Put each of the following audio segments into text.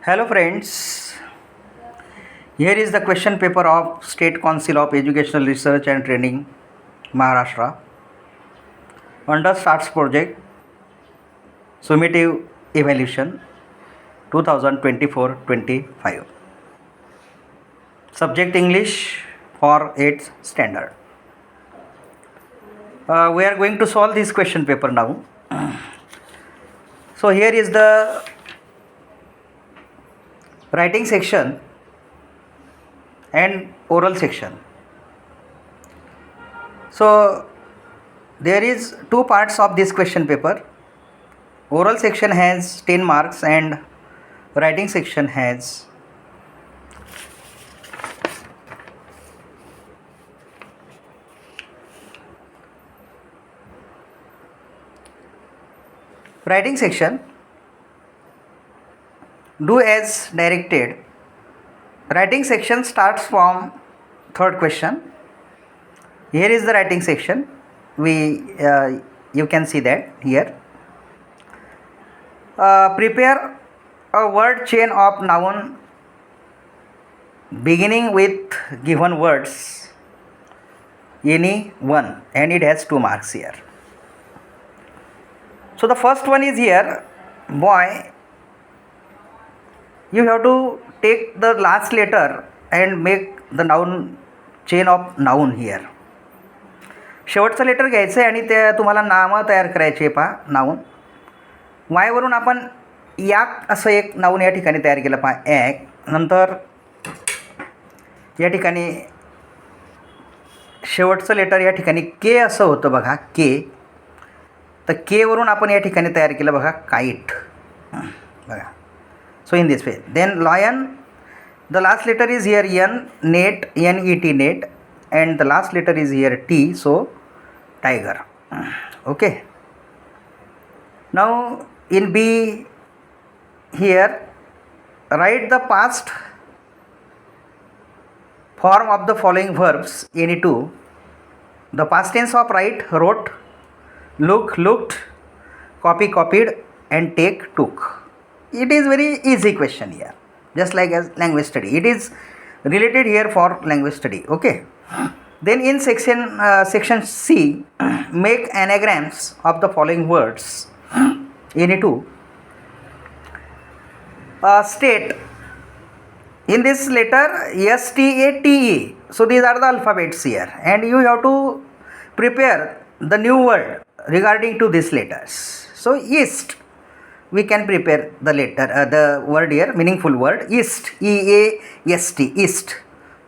Hello friends, here is the question paper of State Council of Educational Research and Training, Maharashtra, under STARTS project, Summative Evaluation 2024-25. Subject English for 8th standard. We are going to solve this question paper now. So here is the writing section and oral section. So there is two parts of this question paper. Oral section has 10 marks and writing section has writing section. Do as directed. Writing section starts from third question. Here is the writing section. You can see that here. Prepare a word chain of noun beginning with given words, any one, and it has 2 marks here. So the first one is here, boy. You have to take the last letter and make the noun chain of noun here. शेवटचं letter घ्यायचं आहे आणि ते तुम्हाला नामं तयार करायची आहे पहा नाऊन. वायवरून आपण याक असं एक नाऊन या ठिकाणी तयार केलं पहा ॲक. नंतर या ठिकाणी शेवटचं लेटर या ठिकाणी के असं होतं बघा के. तर केवरून आपण या ठिकाणी तयार केलं बघा काईट बघा. So in this way, then lion, the last letter is here N, net, NET, net, and the last letter is here T, so tiger. Okay. Now in B here, write the past form of the following verbs, any two. The past tense of write, wrote, look, looked, copy, copied, and take, took. It is very easy question here, just like as language study. It is related here for language study. Okay. Then in section C, make anagrams of the following words. Any two. State. In this letter STATE. So these are the alphabets here, and you have to prepare the new word regarding to these letters. So east. We can prepare the letter, the word here, meaningful word, east, EAST, east,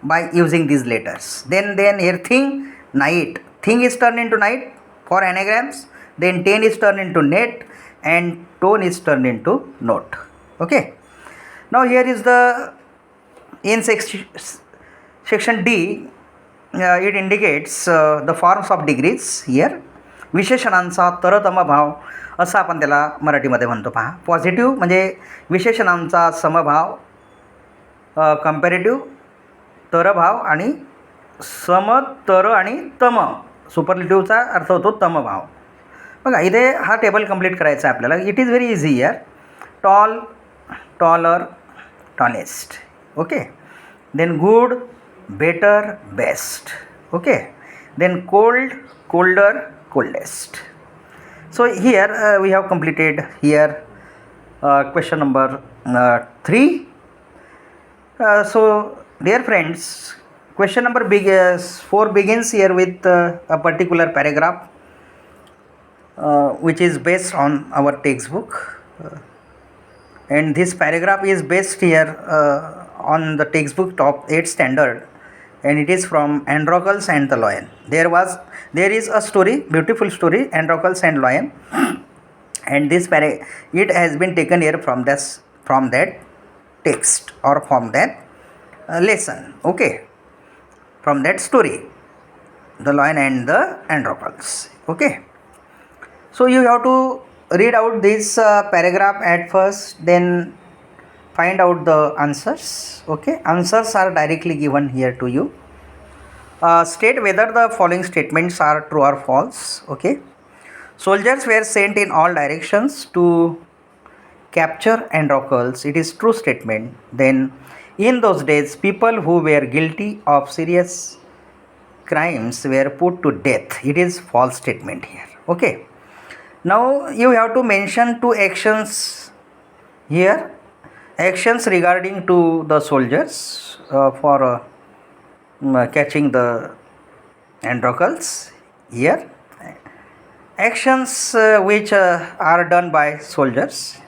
by using these letters. Then here thing, night. Thing is turned into night for anagrams. Then 10 is turned into net, and tone is turned into note. Okay. Now here is the in section D. It indicates the forms of degrees here. विशेषणांचा तरतम भाव असं आपण त्याला मराठीमध्ये म्हणतो पहा. Positive म्हणजे विशेषणांचा समभाव, comparative तरभाव आणि सम तर आणि तम सुपरलेटिव्हचा अर्थ होतो तमभाव. बघा इथे हा टेबल कंप्लीट करायचा आहे आपल्याला. It is very easy here. Tall, taller, tallest. Okay. Then good, better, best. Okay. Then cold, colder, coldest. So here we have completed here question number 3. So dear friends, question number 4 begins here with a particular paragraph which is based on our textbook, and this paragraph is based here on the textbook of 8th standard, and it is from Androcles and the Lion. There is a story, beautiful story, Androcles and Lion, and this it has been taken here from that text or from that lesson. Okay, from that story, the Lion and the Androcles. Okay, so you have to read out this paragraph at first, then find out the answers. Okay, answers are directly given here to you. State whether the following statements are true or false. Okay. Soldiers were sent in all directions to capture Androcles, it is true statement. Then in those days people who were guilty of serious crimes were put to death, it is false statement here. Okay, now you have to mention two actions here, actions regarding to the soldiers for catching the Androcles here, actions which are done by soldiers.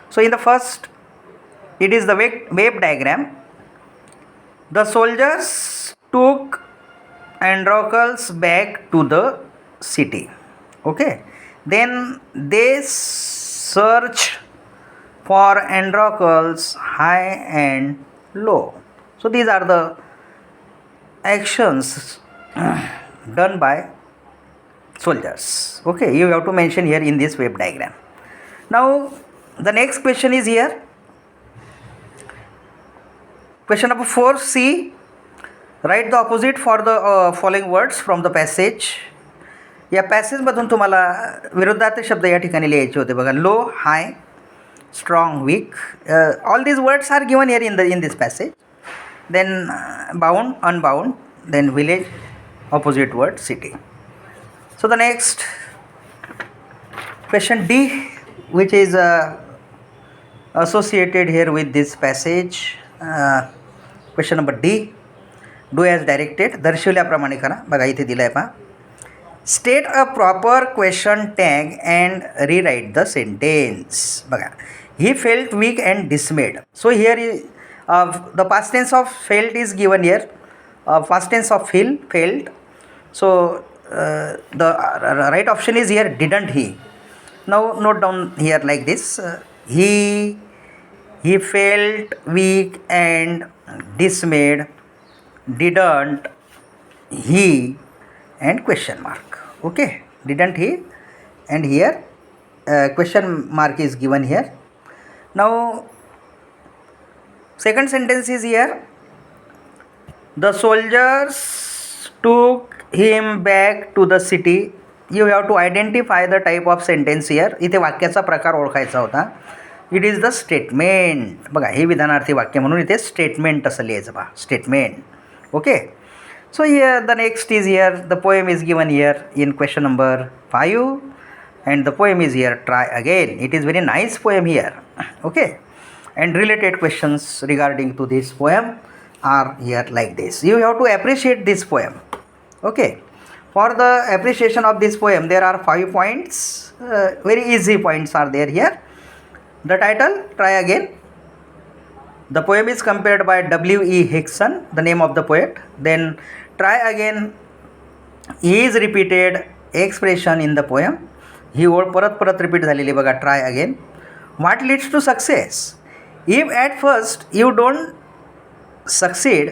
So in the first, it is the wave diagram. The soldiers took Androcles back to the city. Okay, then they search for Androcles high and low. So these are the actions done by soldiers. Okay, you have to mention here in this wave diagram. Now the next question is here, question number 4c. Write the opposite for the following words from the passage. या पॅसेजमधून तुम्हाला विरुद्धार्थ शब्द या ठिकाणी लिहायचे होते बघा. Low, high, strong, weak, all these words are given here in this passage. Then bound, unbound, then village, opposite word, city. So the next question D, which is associated here with this passage. Question number D, do as directed. दर्शवल्याप्रमाणे करा. बघा इथे दिलं आहे पहा. State a proper question tag and rewrite the sentence. बघा, he felt weak and dismayed. So here the past tense of felt is given here. Past tense of felt. So the right option is here, didn't he. Now note down here like this. He felt weak and dismayed. Didn't he and question mark. Okay, didn't he, and here question mark is given here. Now second sentence is here, the soldiers took him back to the city. You have to identify the type of sentence here. इथे वाक्याचा प्रकार ओळखायचा होता. It is the statement. बघा, हे विधानार्थी वाक्य म्हणून इथे statement असं लिहायचं पहा, statement. Okay, so here the next is here, the poem is given here in question number 5, and the poem is here, try again. It is very nice poem here. Okay, and related questions regarding to this poem are here like this. You have to appreciate this poem. Okay, for the appreciation of this poem there are 5 points. Very easy points are there here. The title, try again. The poem is compared by W.E. Hickson, the name of the poet. Then try again is repeated expression in the poem. ही ओळ परत परत repeat झालेली बघा, try again. What leads to success. If at first you don't succeed,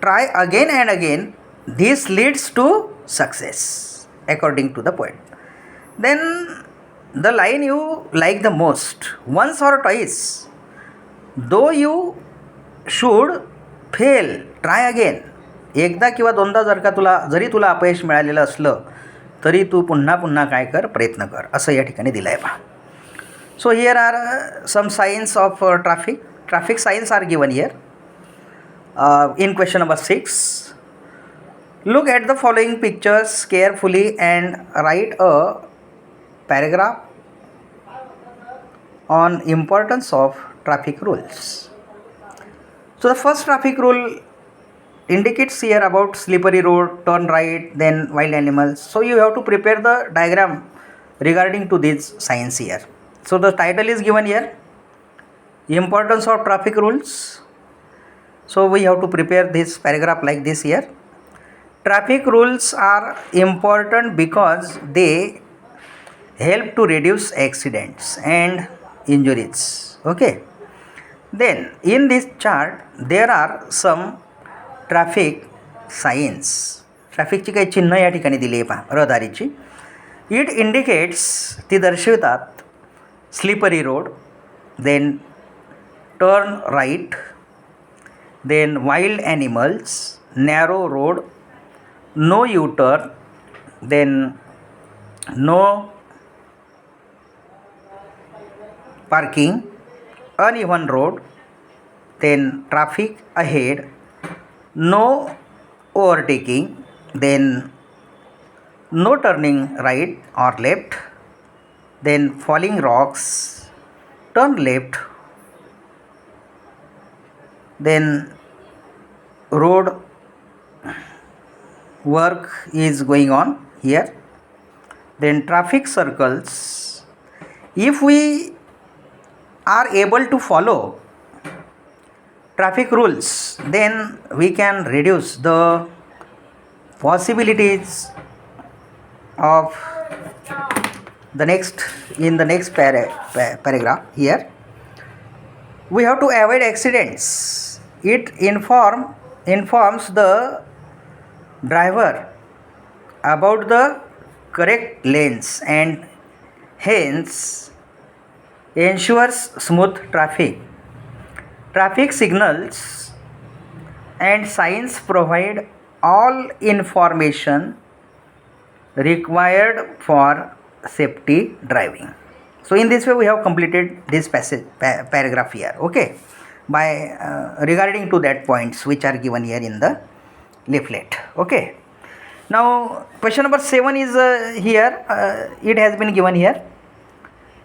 try again and again, this leads to success according to the poet. Then the line you like the most, once or twice, though you should fail, try again. एकदा किंवा दोनदा जरी तुला अपयश मिळालेलं असलं तरी तू पुन्हा पुन्हा काय कर, प्रयत्न कर, असं या ठिकाणी दिलं आहे पहा. So here are some signs of traffic signs are given here in question number 6. Look at the following pictures carefully and write a paragraph on importance of traffic rules. So the first traffic rule indicates here about slippery road, turn right, then wild animals. So you have to prepare the diagram regarding to this science here. So the title is given here, importance of traffic rules. So we have to prepare this paragraph like this here. Traffic rules are important because they help to reduce accidents and injuries. Okay, then in this chart there are some traffic signs. ट्रॅफिकची काही चिन्ह या ठिकाणी दिली आहे पहा, रहदारीची. It indicates, ती दर्शवितात, slippery road, then turn right, then wild animals, narrow road, no U turn, then no parking, uneven road, then traffic ahead, no overtaking, then no turning right or left, then falling rocks, turn left, then road work is going on here, then traffic circles. If we are able to follow traffic rules, then we can reduce the possibilities of the next paragraph here. We have to avoid accidents. It informs the driver about the correct lanes and hence ensures smooth traffic. Traffic signals and signs provide all information required for safety driving. So in this way we have completed this paragraph here, okay, by regarding to that points which are given here in the leaflet. Okay, now question number 7 is here. It has been given here.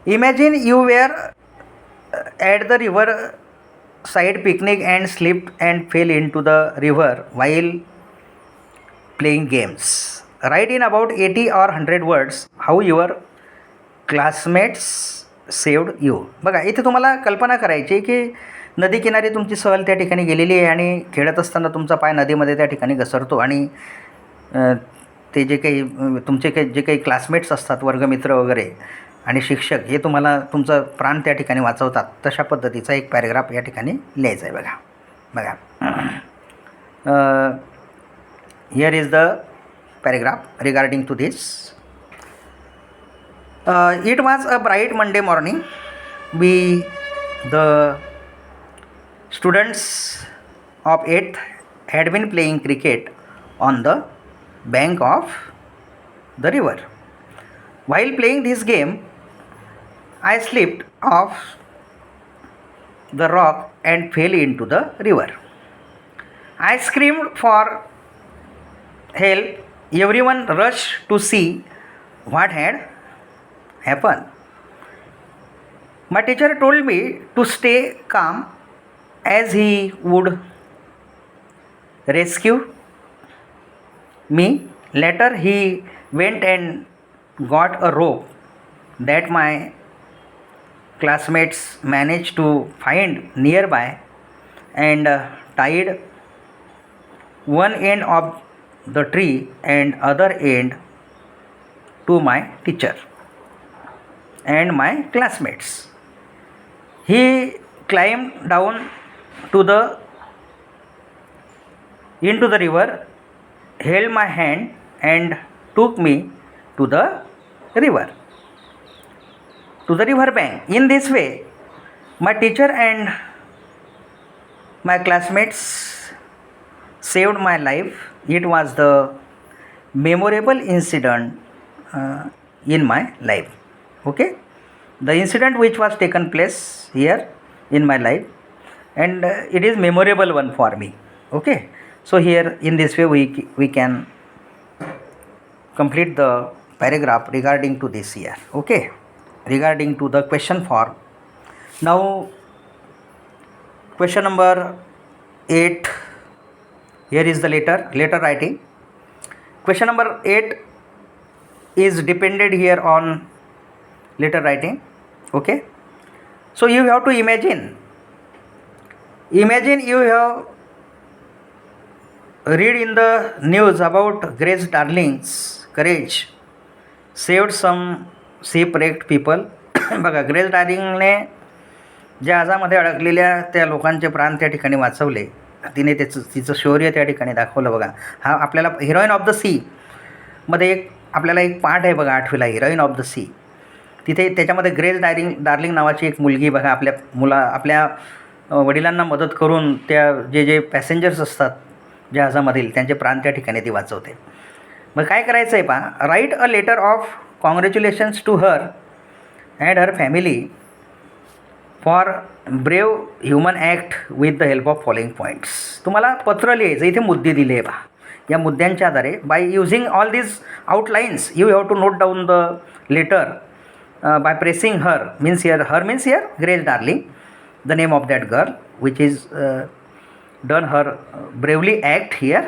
Imagine you were at the river side picnic and slipped and fell into the river while playing games. Write in about 80 or 100 words how your classmates saved you. बघा, इथे तुम्हाला कल्पना करायची की नदी किनारी तुमची सहल त्या ठिकाणी गेलेली आहे आणि खेळत असताना तुमचा पाय नदीमध्ये त्या ठिकाणी घसरतो आणि ते जे काही तुमचे जे काही क्लासमेट्स असतात, वर्गमित्र वगैरे आणि शिक्षक, हे तुम्हाला तुमचं प्राण त्या ठिकाणी वाचवतात. तशा पद्धतीचा एक पॅरेग्राफ या ठिकाणी लिहायचा आहे. बघा here is the paragraph regarding to this. It was a bright Monday morning. We, the students of 8th, had been playing cricket on the bank of the river. While playing this game, I slipped off the rock and fell into the river. I screamed for help. Everyone rushed to see what had happened. My teacher told me to stay calm as he would rescue me. Later he went and got a rope that my classmates managed to find nearby and tied one end of the tree and other end to my teacher and my classmates. He climbed down into the river, held my hand and took me to the river bank. In this way, my teacher and my classmates saved my life. It was the memorable incident in my life. Okay, the incident which was taken place here in my life, and it is memorable one for me. Okay, so here in this way we can complete the paragraph regarding to this here. Okay, regarding to the question form. Now question number 8. Here is the letter writing. Question number 8 is depended here on letter writing. Okay, so you have to imagine you have read in the news about Grace Darling's courage saved some shipwrecked people. बघा, grace डार्लिंगने जहाजामध्ये अडकलेल्या त्या लोकांचे प्राण त्या ठिकाणी वाचवले. तिने तिचं शौर्य त्या ठिकाणी दाखवलं. बघा, हा आपल्याला हिरोईन ऑफ द सी मध्ये आपल्याला एक पाठ आहे बघा, 8वीला हिरोईन ऑफ द सी. तिथे त्याच्यामध्ये ग्रेस डार्लिंग नावाची एक मुलगी बघा आपल्या वडिलांना मदत करून त्या जे पॅसेंजर्स असतात जहाजामधील त्यांचे प्राण त्या ठिकाणी ती वाचवते. मग काय करायचं आहे पहा, write a letter of congratulations to her and her family for brave human act with the help of following points. तुम्हाला पत्र लिहायचं, इथे मुद्दे दिले आहे पहा. या मुद्द्यांच्या आधारे by using all this outlines you have to note down the letter by praising her means here Grace Darling, the name of that girl which is done her bravely act here.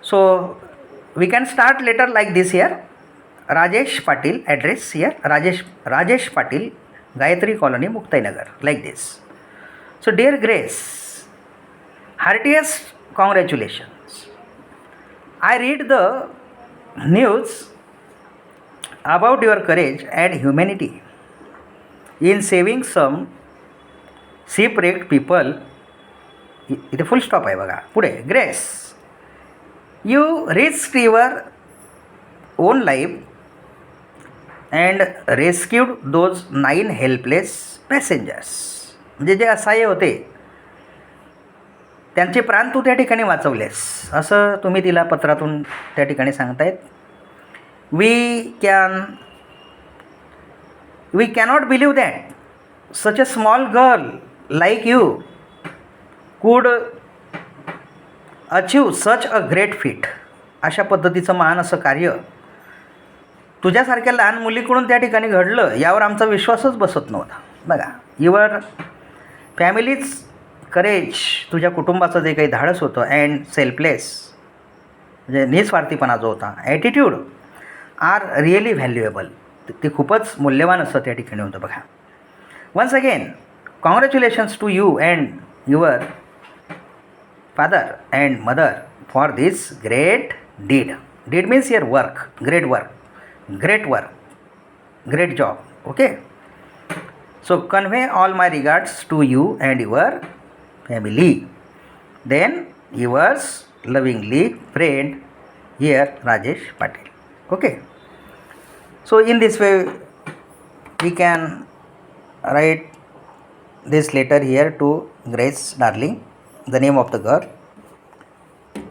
So we can start letter like this here. Rajesh Patil address here, Rajesh Patil, Gayatri colony, Muktainagar, like this. So dear Grace, heartiest congratulations. I read the news about your courage and humanity in saving some shipwrecked people. इथे full stop आहे बघा. पुढे grace, you risked your own life and rescued those 9 helpless passengers. म्हणजे जे असहाय्य होते त्यांचे प्राण तू त्या ठिकाणी वाचवलेस, असं तुम्ही तिला पत्रातून त्या ठिकाणी सांगतायत. We cannot believe that such a small girl like you could achieve such a great feat. अशा पद्धतीचं महान असं कार्य तुझ्यासारख्या लहान मुलीकडून त्या ठिकाणी घडलं यावर आमचा विश्वासच बसत नव्हता. बघा, युअर फॅमिलीज करेज, तुझ्या कुटुंबाचं जे काही धाडस होतं, अँड सेल्फलेस म्हणजे निस्वार्थीपणा जो होता, ॲटिट्यूड आर रिअली व्हॅल्युएबल, ते खूपच मूल्यवान असं त्या ठिकाणी होतं. बघा, once again congratulations to you and your father and mother for this great deed. Deed means your work, great work, great job. Okay, so convey all my regards to you and your family. Then yours lovingly, friend here, Rajesh Patel. Okay, so in this way we can write this letter here to Grace darling, the name of the girl,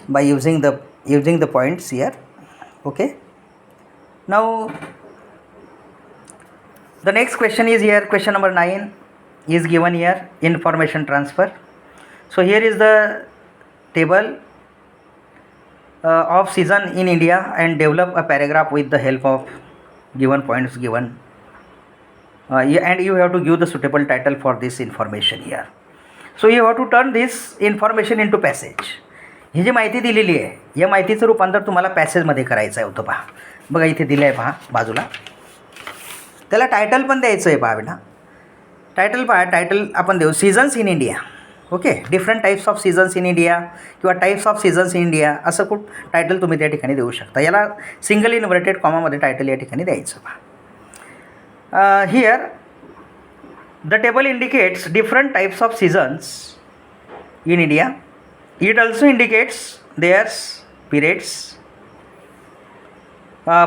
by using the points here. Okay, now the next question is here, question number 9 is given here, information transfer. So here is the table of season in India and develop a paragraph with the help of given points given, and you have to give the suitable title for this information here. So you have to turn this information into passage. ही जी माहिती दिलेली आहे या माहितीचं रूपांतर तुम्हाला पॅसेजमध्ये करायचं आहे होतं. पहा बघा, इथे दिलं आहे पहा बाजूला. त्याला टायटल पण द्यायचं आहे पहा बेटा. टायटल पहा, टायटल आपण देऊ seasons in India. Okay, different types of seasons in India किंवा types of seasons in India असं खूप टायटल तुम्ही त्या ठिकाणी देऊ शकता. याला सिंगल इन्व्हर्टेड कॉमामध्ये टायटल या ठिकाणी द्यायचं पहा. Here the table indicates different types of seasons in India. It also indicates their periods.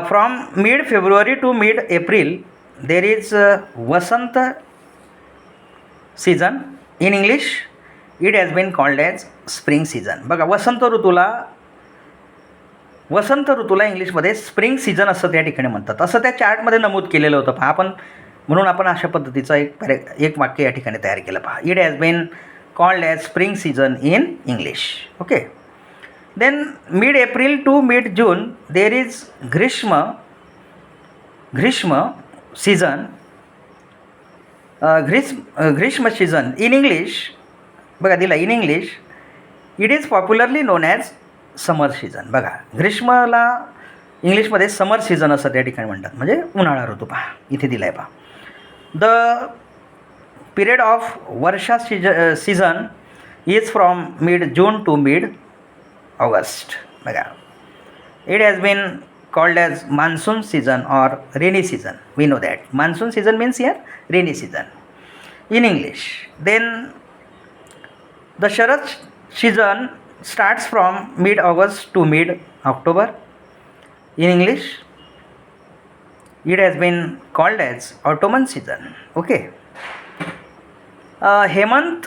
From mid-February to mid-April, there is Vasant season. In English, it has been called as spring season. बघा, वसंत ऋतूला इंग्लिशमध्ये spring season असं त्या ठिकाणी म्हणतात. असं त्या चार्टमध्ये नमूद केलेलं होतं पहा. म्हणून आपण अशा पद्धतीचं एक वाक्य या ठिकाणी तयार केलं पहा. It has been called as spring season in English. Okay, then mid-April to mid-June there is Grishma season. Grishma season in English, बघा दिला, in English it is popularly known as summer season. बघा, ग्रीष्मला इंग्लिशमध्ये summer season असं त्या ठिकाणी म्हणतात, म्हणजे उन्हाळा ऋतू. पहा इथे दिला आहे पहा. The period of Varsha season is from mid-June to mid-August. It has been called as monsoon season or rainy season. We know that monsoon season means here rainy season in English. Then the Sharad season starts from mid-August to mid-October. In English, it has been called as autumn season. Okay. Hemant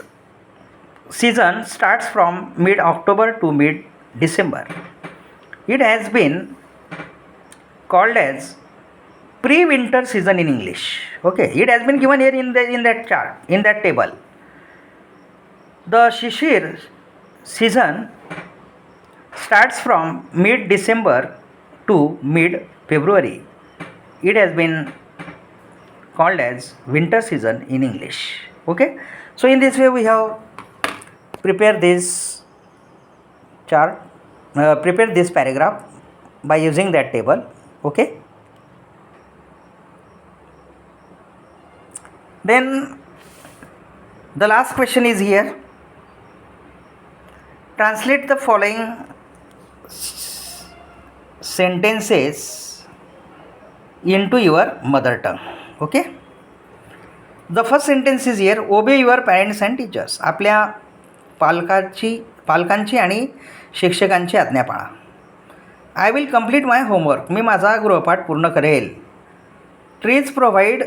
season starts from mid-October to mid-December. It has been called as pre-winter season in English. Okay, it has been given here in that chart, in that table. The Shishir season starts from mid-December to mid-February. It has been called as winter season in English. Okay, so in this way we have prepared this chart, prepared this paragraph by using that table. Okay, then the last question is here. Translate the following sentences into your mother tongue. Okay, the first sentence is here. Obey your parents and teachers. आपल्या पालकांची आणि शिक्षकांची आज्ञा पाळा. I will complete my homework. मी माझा गृहपाठ पूर्ण करेल. Trees provide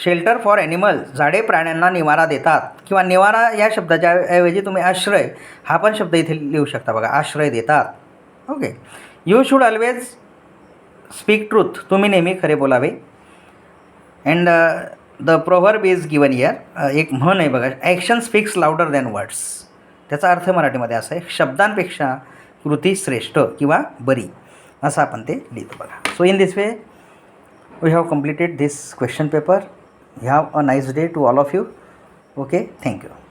shelter for animals. झाडे प्राण्यांना निवारा देतात. किंवा निवारा या शब्दाच्या ऐवजी तुम्ही आश्रय हा पण शब्द इथे लिहू शकता बघा. आश्रय देतात. Okay. You should always speak truth. तुम्ही नेहमी खरे बोलावे. And the proverb is given here. एक म्हण आहे बघा. Action speaks louder than words. त्याचा अर्थ मराठीमध्ये असा आहे, शब्दांपेक्षा कृती श्रेष्ठ किंवा बरी, असं आपण ते लिहितो बघा. So in this way we have completed this question paper. You have a nice day to all of you. Okay, thank you.